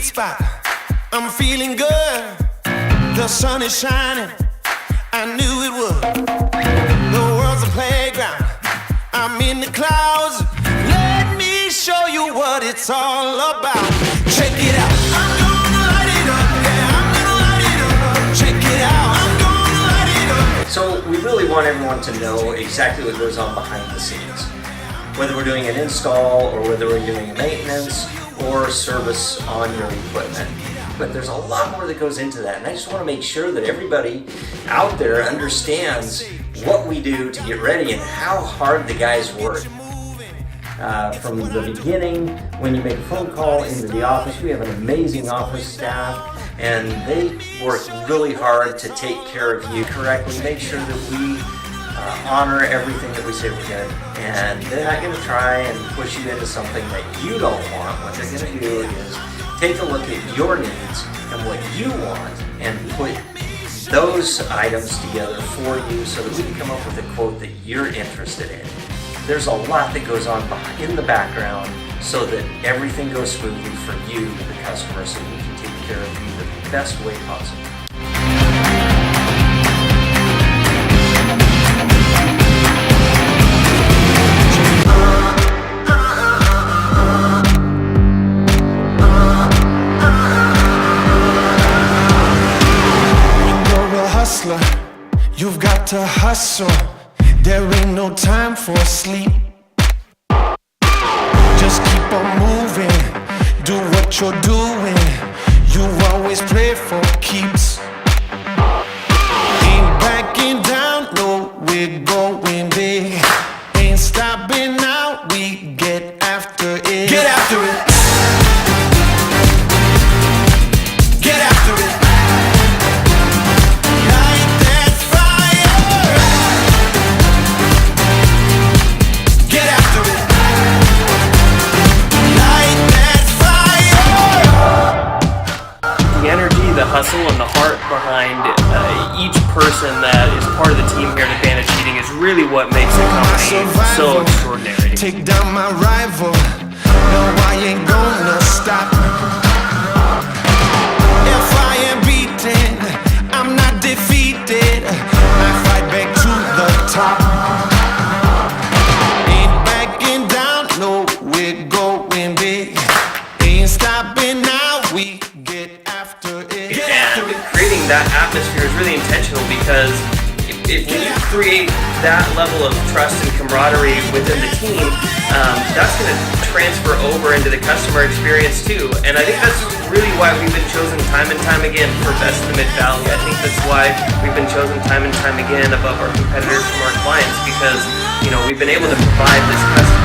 spot. I'm feeling good. The sun is shining. I knew it would. The world's a playground. I'm in the clouds. Let me show you what it's all about. Check it out. I'm gonna light it up. Yeah, I'm gonna light it up. Check it out. I'm gonna light it up. So we really want everyone to know exactly what goes on behind the scenes. Whether we're doing an install or whether we're doing maintenance or service on your equipment. But there's a lot more that goes into that, and I just want to make sure that everybody out there understands what we do to get ready and how hard the guys work. From the beginning, when you make a phone call into the office, we have an amazing office staff, and they work really hard to take care of you correctly, make sure that we honor everything that we say we're going to, and they're not going to try and push you into something that you don't want. What they're going to do is take a look at your needs and what you want and put those items together for you so that we can come up with a quote that you're interested in. There's a lot that goes on in the background so that everything goes smoothly for you, the customer, so we can take care of you the best way possible. You've got to hustle, there ain't no time for sleep. Just keep on moving, do what you're doing. You always play for keeps. Ain't backing down, no, we're going big. Ain't stopping now, we get after it. Get after it. Get after it. Hustle and the heart behind each person that is part of the team here at Advantage Heating is really what makes the company so extraordinary. Take down my rival, no, I ain't gonna stop. If I am beaten, I'm not defeated. I fight back to the top. Ain't backing down, no, we're going big. Ain't stopping now, we get after it. Creating that atmosphere is really intentional because if you create that level of trust and camaraderie within the team, that's going to transfer over into the customer experience too. And I think that's really why we've been chosen time and time again for Best in the Mid-Valley. I think that's why we've been chosen time and time again above our competitors from our clients because, you know, we've been able to provide this customer.